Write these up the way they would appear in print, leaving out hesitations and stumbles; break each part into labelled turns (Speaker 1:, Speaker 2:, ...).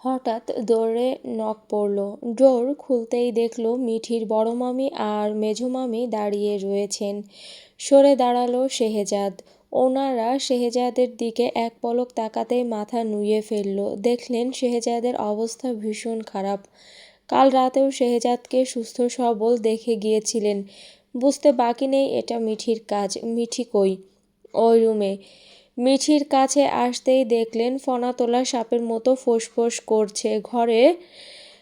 Speaker 1: হঠাৎ দৌড়ে নক পড়ল। ডোর খুলতেই দেখল মিঠির বড় মামি আর মেঝো মামি দাঁড়িয়ে রয়েছেন। সরে দাঁড়ালো শেহজাদ। ওনারা শেহজাদের দিকে এক পলক তাকাতেই মাথা নুইয়ে ফেলল। দেখলেন শেহজাদের অবস্থা ভীষণ খারাপ। কাল রাতেও শেহজাদকে সুস্থ সবল দেখে গিয়েছিলেন। বুঝতে বাকি নেই এটা মিঠির কাজ। মিঠি কই? ওই রুমে। মিঠির কাছে আসতেই দেখলেন ফনা তোলা সাপের মতো ফোঁস করছে ঘরে।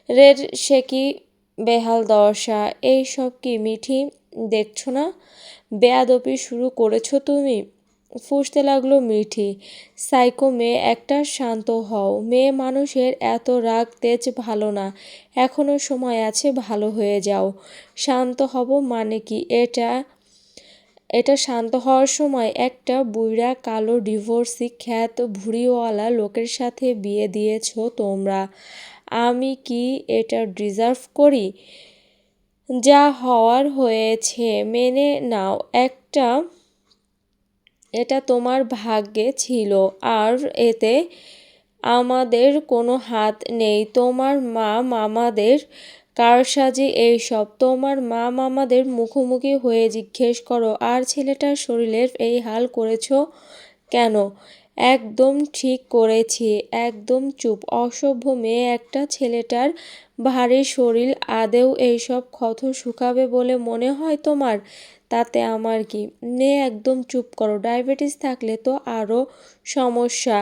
Speaker 1: রের সে কি বেহাল দশা। এই সব কি মিঠি দেখছো না? বেয়াদবি শুরু করেছো তুমি। ফুঁসতে লাগলো মিঠি। সাইকো মেয়ে একটা, শান্ত হও। মেয়ে মানুষের এত রাগ তেজ ভালো না। এখনো সময় আছে, ভালো হয়ে যাও। শান্ত হব মানে কি? এটা শান্ত হওয়ার সময়? একটা বুইড়া কালো ডিভোর্সি খ্যাত ভুঁড়িওয়ালা লোকের সাথে বিয়ে দিয়েছ তোমরা। আমি কি এটা ডিজার্ভ করি? যা হওয়ার হয়েছে, মেনে নাও। এটা তোমার ভাগ্যে ছিল, আর এতে আমাদের কোনো হাত নেই। তোমার মা মামাদের কারসাজি এইসব। তোমার মা মামাদের মুখোমুখি হয়ে জিজ্ঞেস করো, আর ছেলেটার শরীরের এই হাল করেছ কেন? একদম ঠিক করেছি। একদম চুপ, অসভ্য মেয়ে একটা। ছেলেটার ভারী শরীর আদেও এইসব ক্ষত শুকাবে বলে মনে হয় তোমার? তাতে আমার কি? একদম চুপ করো। ডায়াবেটিস থাকলে তো আরও সমস্যা।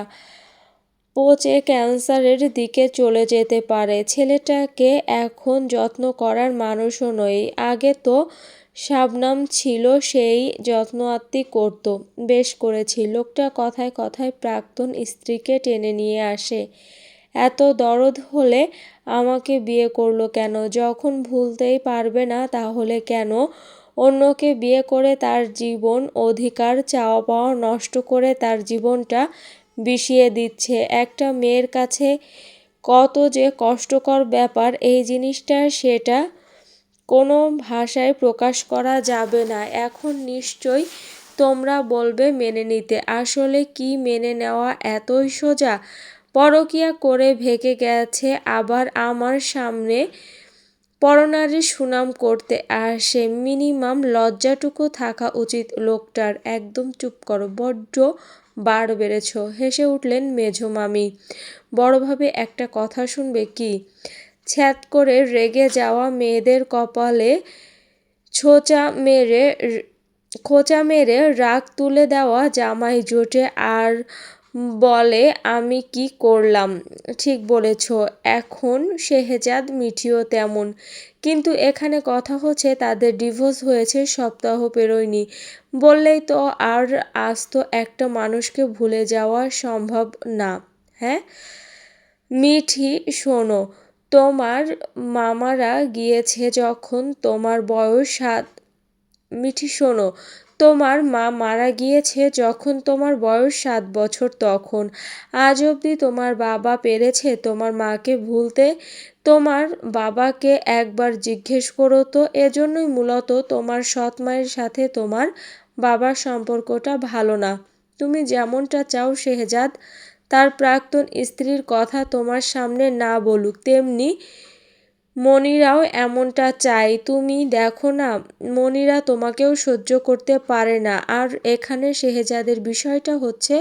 Speaker 1: পচে ক্যান্সারের দিকে চলে যেতে পারে। ছেলেটাকে এখন যত্ন করার মানুষও নই। আগে তো শাবনাম ছিল, সেই যত্ন আত্মি করত। বেশ করেছি। লোকটা কথায় কথায় প্রাক্তন স্ত্রীকে টেনে নিয়ে আসে। এত দরদ হলে আমাকে বিয়ে করলো কেন? যখন ভুলতেই পারবে না তাহলে কেন অন্যকে বিয়ে করে তার জীবন অধিকার চাওয়া পাওয়া নষ্ট করে তার জীবনটা বিষিয়ে দিচ্ছে? একটা মেয়ের কাছে কত যে কষ্টকর ব্যাপার এই জিনিসটা, সেটা কোনো ভাষায় প্রকাশ করা যাবে না। এখন নিশ্চয়ই তোমরা বলবে মেনে নিতে। আসলে কি মেনে নেওয়া এতই সোজা? পরকিয়া করে ভেগে গেছে, আবার আমার সামনে পরনারীর সুনাম করতে আসে। মিনিমাম লজ্জাটুকু থাকা উচিত লোকটার। একদম চুপ করো, বড্ড বার বেড়েছ। হেসে উঠলেন মেঝো মামি। বড়ভাবে একটা কথা শুনবে কি? ছ্যাঁত করে রেগে যাওয়া মেয়েদের কপালে খোঁচা মেরে রাগ তুলে দেওয়া জামাই জোটে আর বলে আমি কি করলাম? ঠিক বলেছ। এখন শেহজাদ মিঠিও তেমন। কিন্তু এখানে কথা হচ্ছে তাদের ডিভোর্স হয়েছে সপ্তাহ পেরোয়নি। বললেই তো আর আস্ত একটা মানুষকে ভুলে যাওয়া সম্ভব না। হ্যাঁ মিঠি, শোনো। তোমার মামারা গিয়েছে যখন তোমার বয়স 7। মিঠি শোনো, তোমার মা মারা গিয়েছে যখন তোমার বয়স 7 বছর। তখন আজ অবধি তোমার বাবা পেরেছে তোমার মাকে ভুলতে? তোমার বাবাকে একবার জিজ্ঞেস করো তো। এজন্যই মূলত তোমার সৎ মায়ের সাথে তোমার বাবার সম্পর্কটা ভালো না। তুমি যেমনটা চাও শেহজাদ তার প্রাক্তন স্ত্রীর কথা তোমার সামনে না বলুক, তেমনি মনিরাও এমনটা চায়। তুমি দেখো না, মনিরা তোমাকেও সহ্য করতে পারে না। আর এখানে শেহজাদের বিষয়টা হচ্ছে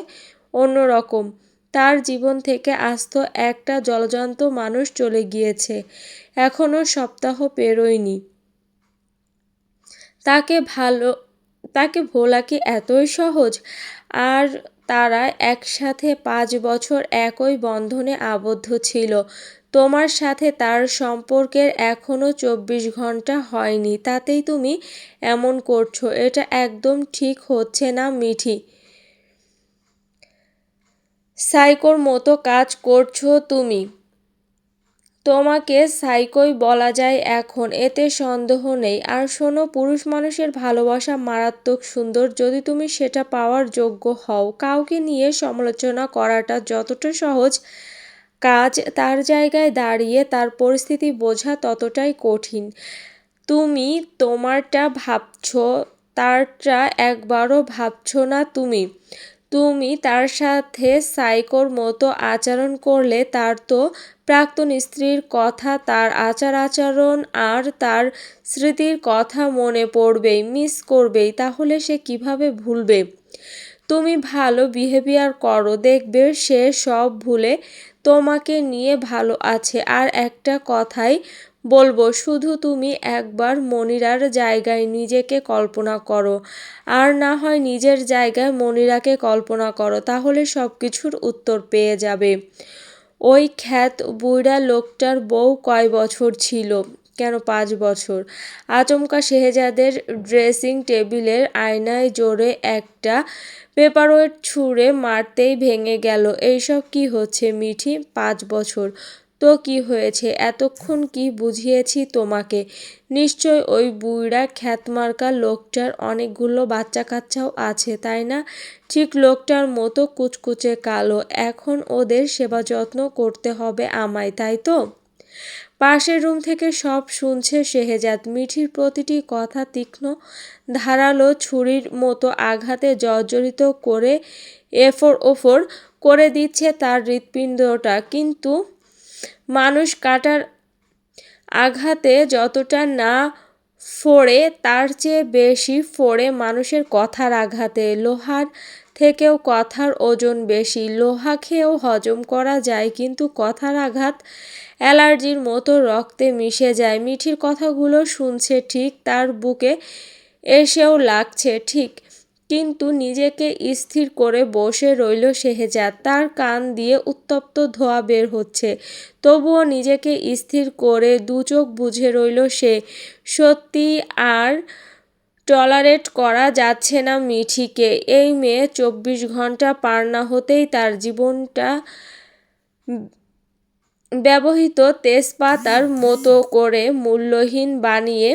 Speaker 1: অন্যরকম। তার জীবন থেকে আস্ত একটা জলজান্ত মানুষ চলে গিয়েছে। এখনো সপ্তাহ পেরোয়নি। তাকে ভোলা কি এতই সহজ? আর তারা একসাথে 5 বছর একই বন্ধনে আবদ্ধ ছিল। তোমার সাথে তার সম্পর্কের এখনো 24 ঘন্টা হয়নি, তাতেই তুমি এমন করছো। এটা একদম ঠিক হচ্ছে না মিঠি। সাইকোর মতো কাজ করছো তুমি। তোমাকে সাইকোই বলা যায় এখন, এতে সন্দেহ নেই। আর শোনো, পুরুষ মানুষের ভালোবাসা মারাত্মক সুন্দর, যদি তুমি সেটা পাওয়ার যোগ্য হও। কাউকে নিয়ে সমালোচনা করাটা যতটা সহজ কাজ, তার জায়গায় দাঁড়িয়ে তার পরিস্থিতি বোঝা ততটাই কঠিন। তুমি তোমারটা ভাবছো, তারটা একবারও ভাবছো না তুমি। তুমি তার সাথে সাইকোর মতো আচরণ করলে তার তো প্রাক্তন স্ত্রীর কথা, তার আচার-আচরণ আর তার স্মৃতির কথা মনে পড়বেই, মিস করবেই। তাহলে সে কিভাবে ভুলবে? তুমি ভালো বিহেভিয়ার করো, দেখবে সে সব ভুলে তোমাকে নিয়ে ভালো আছে। আর একটা কথাই বলবো, শুধু তুমি একবার মনিরার জায়গায় নিজেকে কল্পনা করো, আর না হয় নিজের জায়গায় মনিরাকে কল্পনা করো, তাহলে সব কিছুর উত্তর পেয়ে যাবে। ওই খ্যাত বুইড়া লোকটার বউ কয় বছর ছিল? কেন 5 বছর? আচমকা শেহজাদের ড্রেসিং টেবিলের আয়নায় জোরে একটা পেপারওয়েট ছুঁড়ে মারতেই ভেঙে গেল। এইসব কি হচ্ছে মিঠি? 5 বছর তো কি হয়েছে? এতক্ষণ কি বুঝিয়েছি তোমাকে? নিশ্চয় ওই বুইড়া খ্যাতমার্কা লোকটার অনেকগুলো বাচ্চা কাচ্চাও আছে, তাই না? ঠিক লোকটার মতো কুচকুচে কালো। এখন ওদের সেবা যত্ন করতে হবে আমায়, তাই তো? পাশের রুম থেকে সব শুনছে শেহজাদ। মিঠির প্রতিটি কথা তীক্ষ্ণ ধারালো ছুরির মতো আঘাতে জর্জরিত করে এফোর ওফর করে দিচ্ছে তার হৃৎপিণ্ডটা। কিন্তু মানুষ কাটার আঘাতে যতটা না ফোড়ে, তার চেয়ে বেশি ফোড়ে মানুষের কথার আঘাতে। লোহার থেকেও কথার ওজন বেশি। লোহা খেয়েও হজম করা যায়, কিন্তু কথার আঘাত অ্যালার্জির মতো রক্তে মিশে যায়। মিঠির কথাগুলো শুনছে ঠিক, তার বুকে এসেও লাগছে ঠিক, কিন্তু নিজেকে স্থির করে বসে রইল শেহজাদ। তার কান দিয়ে উত্তপ্ত ধোঁয়া বের হচ্ছে, তবুও নিজেকে স্থির করে দু চোখ বুজে রইল সে। সত্যি আর টলারেট করা যাচ্ছে না মিঠিকে। এই মেয়ে 24 ঘন্টা পার না হতেই তার জীবনটা ব্যবহৃত তেজপাতার মতো করে মূল্যহীন বানিয়ে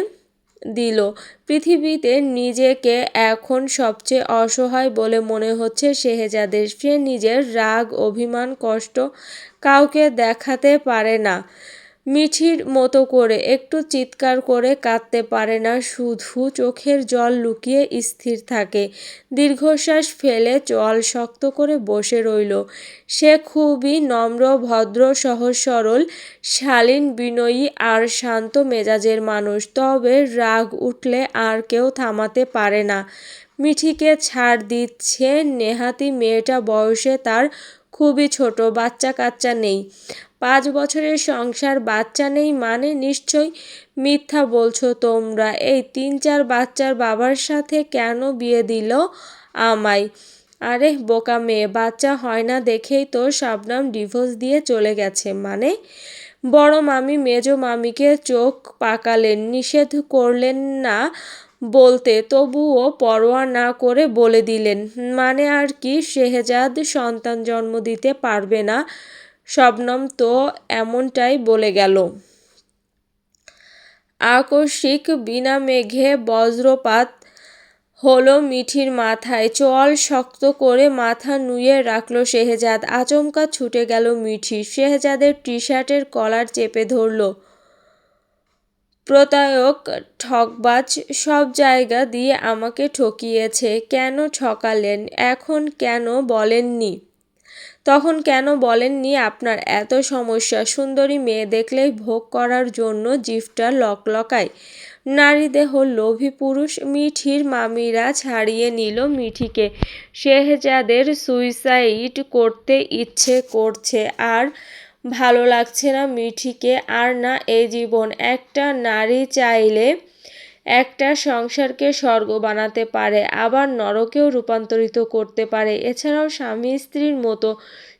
Speaker 1: দিল। পৃথিবীতে নিজেকে এখন সবচেয়ে অসহায় বলে মনে হচ্ছে শেহজাদের। সে নিজের রাগ, অভিমান, কষ্ট কাউকে দেখাতে পারে না। মিঠির মতো করে একটু চিৎকার করে কাঁদতে পারে না, শুধু চোখের জল লুকিয়ে স্থির থাকে। দীর্ঘশ্বাস ফেলে চোয়াল শক্ত করে বসে রইল। সে খুবই নম্র, ভদ্র, সহজ সরল, শালীন, বিনয়ী আর শান্ত মেজাজের মানুষ। তবে রাগ উঠলে আর কেউ থামাতে পারে না। মিঠিকে ছাড় দিচ্ছে নেহাতি। মেয়েটা বয়সে তার খুবই ছোট, বাচ্চা কাচ্চা নেই। 5 বছরের সংসার, বাচ্চা নেই মানে? নিশ্চয় মিথ্যা বলছো তোমরা। এই 3-4 বাচ্চার বাবার সাথে কেন বিয়ে দিল আমায়? আরে বোকা মেয়ে, বাচ্চা হয় না দেখেই তো শাবনাম ডিভোর্স দিয়ে চলে গেছে। মানে? বড় মামি মেজো মামিকে চোখ পাকালেন, নিষেধ করলেন না বলতে, তবুও পরোয়া না করে বলে দিলেন। মানে আর কি? শেহজাদ সন্তান জন্ম দিতে পারবে না, শবনম তো এমনটাই বলে গেল। আকস্মিক বিনা মেঘে বজ্রপাত হলো মিঠির মাথায়। চোয়াল শক্ত করে মাথা নুয়ে রাখল শেহজাদ। আচমকা ছুটে গেল মিঠি, শেহজাদের টি-শার্টের কলার চেপে ধরল। প্রতারক, ঠকবাজ, সব জায়গা দিয়ে আমাকে ঠকিয়েছে। কেন ঠকালেন? এখন কেন বলেননি? তখন কেন বলেননি? আপনার এত সমস্যা? সুন্দরী মেয়ে দেখলেই ভোগ করার জন্য জিভটা লকলকায়। নারী দেহ, লোভী পুরুষ। মিঠির মামিরা ছাড়িয়ে নিল মিঠিকে। শেহজাদের সুইসাইড করতে ইচ্ছে করছে, আর ভালো লাগছে না মিঠিকে, আর না এই জীবন। একটা নারী চাইলে একটা সংসারকে স্বর্গ বানাতে পারে, আবার নরকেও রূপান্তরিত করতে পারে। এছাড়াও স্বামী স্ত্রীর মতো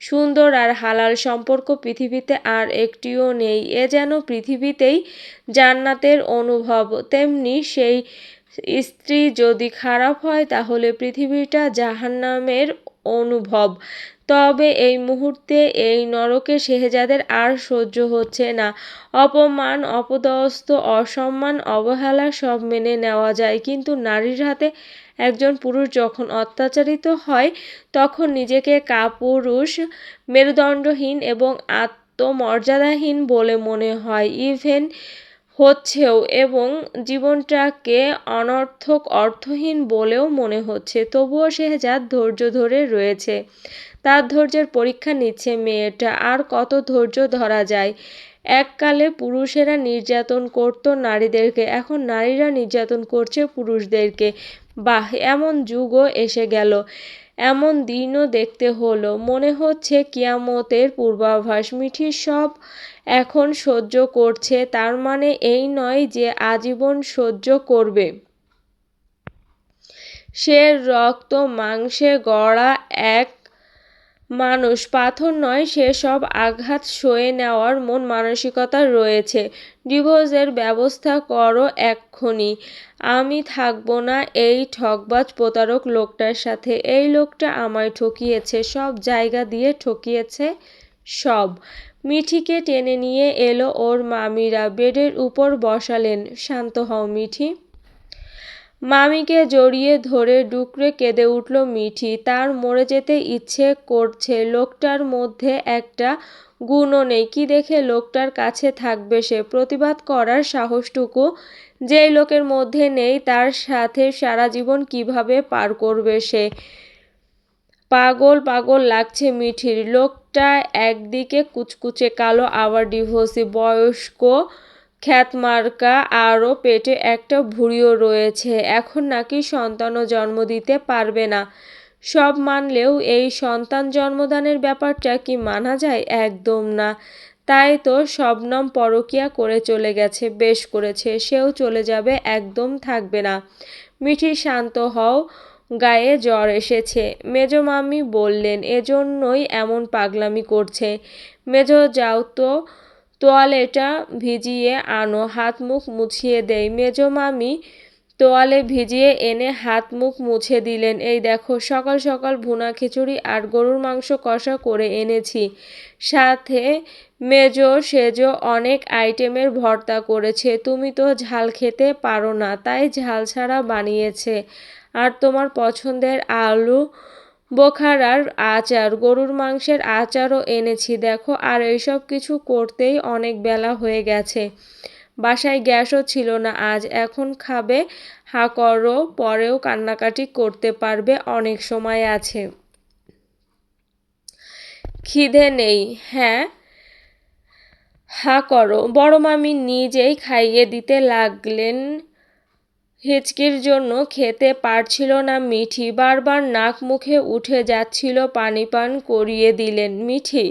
Speaker 1: সুন্দর আর হালাল সম্পর্ক পৃথিবীতে আর একটিও নেই। এ যেন পৃথিবীতেই জান্নাতের অনুভব। তেমনি সেই স্ত্রী যদি খারাপ হয়, তাহলে পৃথিবীটা জাহান্নামের অনুভব। তবে এই মুহূর্তে এই নরকে শেহজাদের আর সহ্য হচ্ছে না। অপমান, অপদস্থ, অসম্মান, অবহেলা সব মেনে নেওয়া যায়, কিন্তু নারীর হাতে একজন পুরুষ যখন অত্যাচারিত হয়, তখন নিজেকে কাপুরুষ, মেরুদণ্ডহীন এবং আত্মমর্যাদাহীন বলে মনে হয়। ইভেন হচ্ছেও এবং জীবনটাকে অনর্থক অর্থহীন বলেও মনে হচ্ছে। তবুও শেহজাদ ধৈর্য ধরে রয়েছে। তার ধৈর্যের পরীক্ষা নিচ্ছে মেয়েটা। আর কত ধৈর্য ধরা যায়? এককালে পুরুষেরা নির্যাতন করত নারীদেরকে, এখন নারীরা নির্যাতন করছে পুরুষদেরকে। বাহ, এমন যুগও এসে গেল, এমন দিনও দেখতে হলো। মনে হচ্ছে কিয়ামতের পূর্বাভাস। মিঠি সব এখন সহ্য করছে, তার মানে এই নয় যে আজীবন সহ্য করবে। সে রক্ত মাংসে গড়া এক মানুষ, পাথর নয়। সে সব আঘাত সয়ে নেওয়ার মন মানসিকতা রয়েছে। ডিভোর্সের ব্যবস্থা করো এক্ষুনি। আমি থাকবো না এই ঠকবাজ প্রতারক লোকটার সাথে। এই লোকটা আমায় ঠকিয়েছে, সব জায়গা দিয়ে ঠকিয়েছে সব। মিঠিকে টেনে নিয়ে এলো ওর মামিরা, বেডের উপর বসালেন। শান্ত হও মিঠি। মামিকে জড়িয়ে ধরে ডুকরে কেঁদে উঠল মিঠি। তার মরে যেতে ইচ্ছে করছে। লোকটার মধ্যে একটা গুণও নেই। কি দেখে লোকটার কাছে থাকবে সে? প্রতিবাদ করার সাহসটুকু যেই লোকের মধ্যে নেই, তার সাথে সারা জীবন কিভাবে পার করবে সে? পাগল পাগল লাগছে মিঠির। লোকটা একদিকে কুচকুচে কালো, আবার ডিভোর্সি, বয়স্ক, খ্যাতমার্কা, আরও পেটে একটা ভুঁড়িও রয়েছে। এখন নাকি সন্তানও জন্ম দিতে পারবে না। সব মানলেও এই সন্তান জন্মদানের ব্যাপারটা কি মানা যায়? একদম না। তাই তো শবনম পরকীয়া করে চলে গেছে। বেশ করেছে, সেও চলে যাবে, একদম থাকবে না। মিঠি শান্ত হও, গায়ে জ্বর এসেছে। মেজো মামি বললেন, এজন্যই এমন পাগলামি করছে। মেজো যাও তো তোয়ালেটা ভিজিয়ে আনো, হাত মুখ মুছিয়ে দেই। মেজো মামি তোয়ালে ভিজিয়ে এনে হাত মুখ মুছে দিলেন। এই দেখো, সকাল সকাল ভুনা খিচুড়ি আর গরুর মাংস কষা করে এনেছি, সাথে মেজো সেজো অনেক আইটেমের ভর্তা করেছে। তুমি তো ঝাল খেতে পারো না, তাই ঝাল ছাড়া বানিয়েছে। আর তোমার পছন্দের আলু বোখারার আচার, গরুর মাংসের আচারও এনেছি দেখো। আর এইসব কিছু করতেই অনেক বেলা হয়ে গেছে। বাসায় গ্যাসও ছিল না আজ। এখন খাবে, হা করো, পরেও কান্নাকাটি করতে পারবে, অনেক সময় আছে। খিদে নেই? হ্যাঁ, হা করো। বড় মামি নিজেই খাইয়ে দিতে লাগলেন। হিচকির জন্য খেতে পারছিল না মিঠি, বারবার নাক মুখে উঠে যাচ্ছিল, পানি পান করিয়ে দিলেন। মিঠি,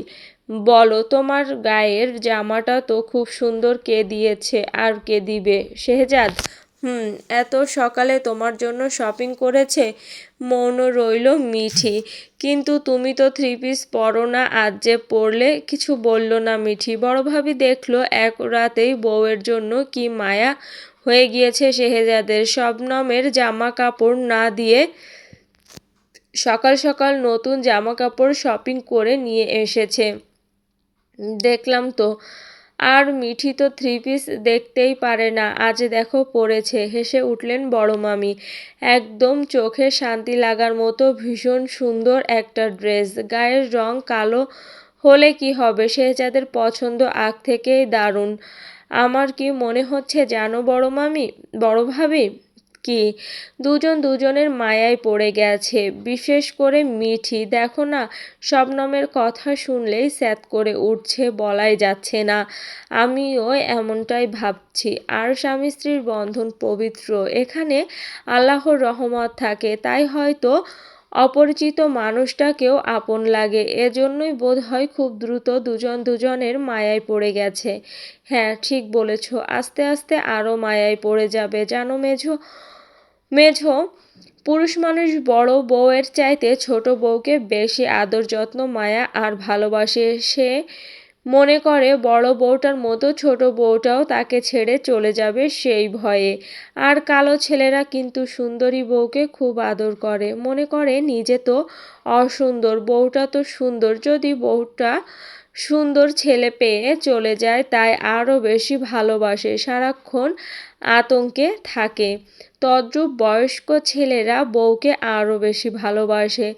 Speaker 1: বলো, তোমার গায়ের জামাটা তো খুব সুন্দর, কে দিয়েছে? আর কে দিবে? শেহজাদ। এত সকালে তোমার জন্য শপিং করেছে। মৌন রইল মিঠি। কিন্তু তুমি তো থ্রি পিস পরো না, আজ যে পরলে। কিছু বলল না মিঠি। বড় ভাবি দেখলো এক রাতেই বউয়ের জন্য কি মায়া হয়ে গিয়েছে শেহজাদের। শবনমের জামা কাপড় না দিয়ে সকাল সকাল নতুন জামা কাপড় শপিং করে নিয়ে এসেছে। দেখলাম তো। আর মিঠি তো থ্রি পিস দেখতেই পারে না, আজ দেখো পরেছে। হেসে উঠলেন বড় মামি। একদম চোখে শান্তি লাগার মতো ভীষণ সুন্দর একটা ড্রেস। গায়ের রং কালো হলে কি হবে? শেহজাদের পছন্দ আগ থেকেই দারুণ। আমার কি মনে হচ্ছে জানো বড় মামি, বড় ভাবি? কি? দুজন দুজনের মায়ায় পড়ে গেছে। বিশেষ করে মিঠি, দেখো না, শবনমের কথা শুনলেই স্যাঁত করে উঠছে, বলাই যাচ্ছে না। আমিও এমনটাই ভাবছি। আর স্বামী স্ত্রীর বন্ধন পবিত্র, এখানে আল্লাহর রহমত থাকে, তাই হয়তো অপরিচিত মানুষটাকেও আপন লাগে। এজন্যই বোধ হয় খুব দ্রুত দুজন দুজনের মায়ায় পড়ে গেছে। হ্যাঁ, ঠিক বলেছ, আস্তে আস্তে আরও মায়ায় পড়ে যাবে। জানো মেঝো, মেঝো পুরুষ মানুষ বড় বউয়ের চাইতে ছোট বউকে বেশি আদর যত্ন, মায়া আর ভালোবাসে। সে মনে করে বড় বউটার মতো ছোট বউটাও তাকে ছেড়ে চলে যাবে সেই ভয়ে। আর কালো ছেলেরা কিন্তু সুন্দরী বউকে খুব আদর করে, মনে করে নিজে তো অসুন্দর, বউটা তো সুন্দর। যদি বউটা সুন্দর ছেলে পেয়ে চলে যায়, তাই আরও বেশি ভালোবাসে, সারাক্ষণ আতঙ্কে থাকে। তদ্রূপ বয়স্ক ছেলেরা বউকে আরও বেশি ভালোবাসে,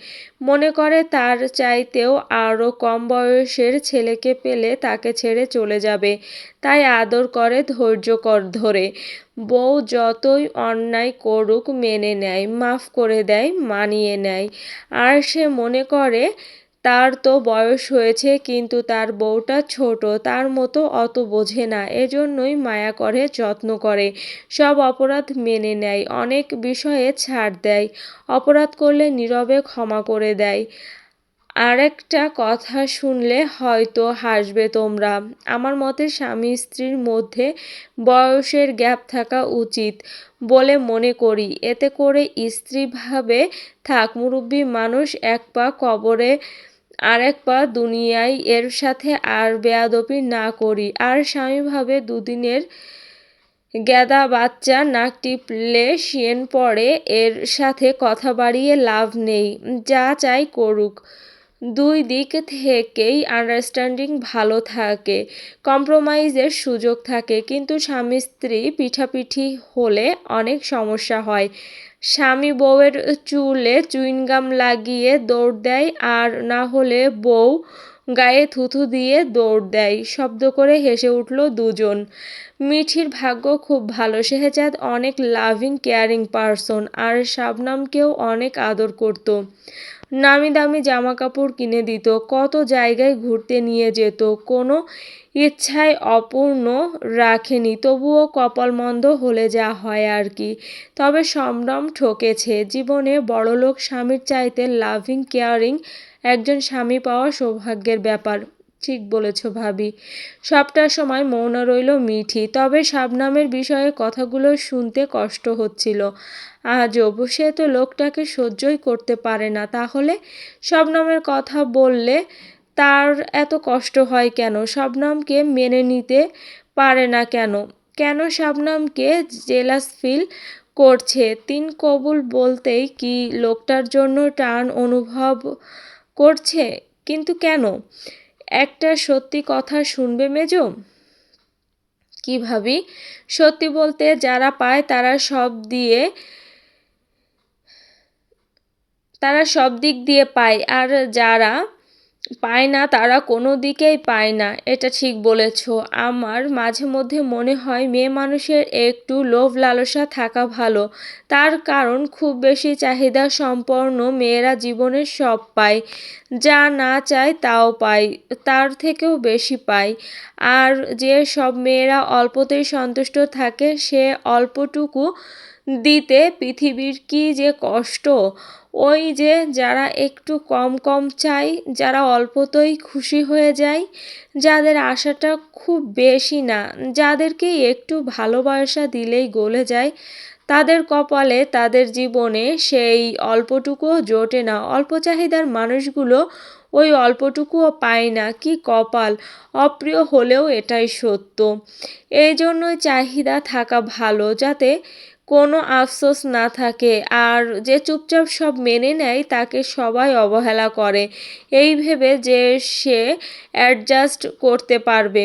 Speaker 1: মনে করে তার চাইতেও আরও কম বয়সের ছেলেকে পেলে তাকে ছেড়ে চলে যাবে, তাই আদর করে ধৈর্য ধরে। বউ যতই অন্যায় করুক মেনে নেয়, মাফ করে দেয়, মানিয়ে নেয়। আর সে মনে করে তার তো বয়স হয়েছে, কিন্তু তার বউটা ছোট, তার মতো অত বোঝে না, এজন্যই মায়া করে, যত্ন করে, সব অপরাধ মেনে নেয়, অনেক বিষয়ে ছাড় দেয়, অপরাধ করলে নীরবে ক্ষমা করে দেয়। আরেকটা কথা শুনলে হয়তো হাসবে তোমরা, আমার মতে স্বামী স্ত্রীর মধ্যে বয়সের গ্যাপ থাকা উচিত বলে মনে করি। এতে করে স্ত্রী ভাবে থাক মুরব্বী মানুষ, এক পা কবরে আর এক পা দুনিয়ায়, এর সাথে আর বেয়াদবি না করি। আর স্বামী ভাবে দুদিনের গ্যাদা বাচ্চা নাক টিপলে শিয়েন পড়ে, এর সাথে কথা বাড়িয়ে লাভ নেই, যা চাই করুক। দুই দিক থেকেই আন্ডারস্ট্যান্ডিং ভালো থাকে, কম্প্রোমাইজের সুযোগ থাকে, কিন্তু স্বামী স্ত্রী পিঠাপিঠি হলে অনেক সমস্যা হয়। স্বামী বউয়ের চুলে চুইংগাম লাগিয়ে দৌড় দেয়, আর না হলে বউ গায়ে থুথু দিয়ে দৌড় দেয়। শব্দ করে হেসে উঠল দুজন। মিঠির ভাগ্য খুব ভালো, শেহজাদ অনেক লাভিং কেয়ারিং পারসন, আর শাবনামকেও অনেক আদর করত, নামি দামি জামা কাপড় কিনে দিত, কত জায়গায় ঘুরতে নিয়ে যেত, কোনো ইচ্ছায় অপূর্ণ রাখেনি। তবুও কপাল মন্দ হলে যা হয় আর কি। তবে শবনম ঠকেছে, জীবনে বড়লোক স্বামীর চাইতে লাভিং কেয়ারিং একজন স্বামী পাওয়া সৌভাগ্যের ব্যাপার। ঠিক বলেছ ভাবি। সবটা সময় মৌন রইল মিঠি, তবে শাবনামের বিষয়ে কথাগুলো শুনতে কষ্ট হচ্ছিল। আজব, সে তো লোকটাকে সহ্যই করতে পারে না, তাহলে শবনমের কথা বললে তার এত কষ্ট হয় কেন? শবনমকে মেনে নিতে পারে না কেন? কেন শবনমকে জেলাস ফিল করছে? তিন কবুল বলতেই কি লোকটার জন্য টান অনুভব করছে? কিন্তু কেন? একটা সত্যি কথা শুনবে মেজো? কি ভাবি? সত্যি বলতে যারা পায় তারা সব দিক দিয়ে পায়, আর যারা পায় না তারা কোনো দিকেই পায় না। এটা ঠিক বলেছ। আমার মাঝে মধ্যে মনে হয় মেয়ে মানুষের একটু লোভ লালসা থাকা ভালো, তার কারণ খুব বেশি চাহিদা সম্পন্ন মেয়েরা জীবনে সব পায়, যা না চায় তাও পায়, তার থেকেও বেশি পায়। আর যে সব মেয়েরা অল্পতেই সন্তুষ্ট থাকে, সে অল্পটুকু দিতে পৃথিবীর কি যে কষ্ট। ওই যে যারা একটু কম কম চায়, যারা অল্পতেই খুশি হয়ে যায়, যাদের আশাটা খুব বেশি না, যাদেরকে একটু ভালোবাসা দিলেই গলে যায়, তাদের কপালে তাদের জীবনে সেই অল্পটুকুও জোটে না। অল্প চাহিদার মানুষগুলো ওই অল্পটুকুও পায় না, কি কপাল। অপ্রিয় হলেও এটাই সত্য। এই জন্যই চাহিদা থাকা ভালো, যাতে কোনো আফসোস না থাকে। আর যে চুপচাপ সব মেনে নেয় তাকে সবাই অবহেলা করে, এই ভেবে যে সে অ্যাডজাস্ট করতে পারবে।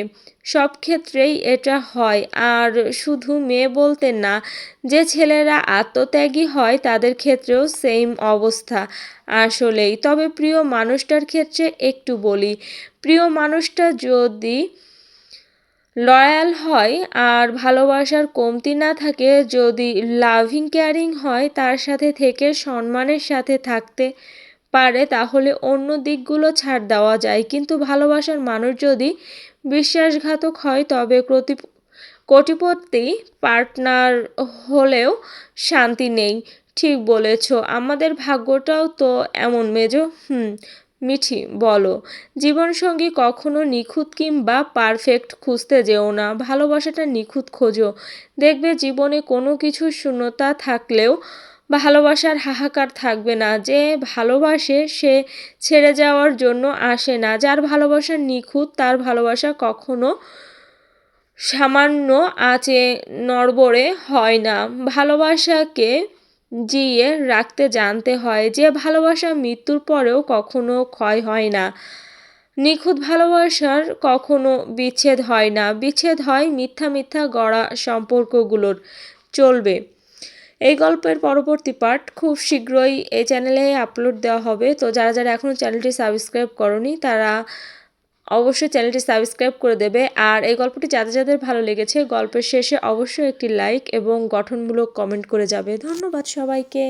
Speaker 1: সব ক্ষেত্রেই এটা হয়, আর শুধু মেয়ে বলতে না, যে ছেলেরা আত্মত্যাগী হয় তাদের ক্ষেত্রেও সেম অবস্থা আসলেই। তবে প্রিয় মানুষটার ক্ষেত্রে একটু বলি, প্রিয় মানুষটা যদি লয়াল হয় আর ভালোবাসার কমতি না থাকে, যদি লাভিং কেয়ারিং হয়, তার সাথে থেকে সম্মানের সাথে থাকতে পারে, তাহলে অন্য দিকগুলো ছাড় দেওয়া যায়। কিন্তু ভালোবাসার মানুষ যদি বিশ্বাসঘাতক হয়, তবে কোটিপতি পার্টনার হলেও শান্তি নেই। ঠিক বলেছ। আমাদের ভাগ্যটাও তো এমন মেজো। মিঠি বলো, জীবনসঙ্গী কখনো নিখুঁত কিংবা পারফেক্ট খুঁজতে যেও না, ভালোবাসাটা নিখুঁত খোঁজো। দেখবে জীবনে কোনো কিছু শূন্যতা থাকলেও ভালোবাসার হাহাকার থাকবে না। যে ভালোবাসে সে ছেড়ে যাওয়ার জন্য আসে না, যার ভালোবাসা নিখুঁত তার ভালোবাসা কখনো সামান্য আঁচে নড়বড়ে হয় না। ভালোবাসাকে জিয়ে রাখতে জানতে হয়, যে ভালোবাসা মৃত্যুর পরেও কখনো ক্ষয় হয় না। নিখুঁত ভালোবাসার কখনো বিচ্ছেদ হয় না, বিচ্ছেদ হয় মিথ্যা মিথ্যা গড়া সম্পর্কগুলোর। চলবে। এই গল্পের পরবর্তী পার্ট খুব শীঘ্রই এই চ্যানেলে আপলোড দেওয়া হবে। তো যারা যারা এখনও চ্যানেলটি সাবস্ক্রাইব করনি তারা অবশ্যই চ্যানেলটি সাবস্ক্রাইব করে দেবে। আর এই গল্পটি যাদের যাদের ভালো লেগেছে গল্পের শেষে অবশ্যই একটি লাইক এবং গঠনমূলক কমেন্ট করে যাবে। ধন্যবাদ সবাইকে।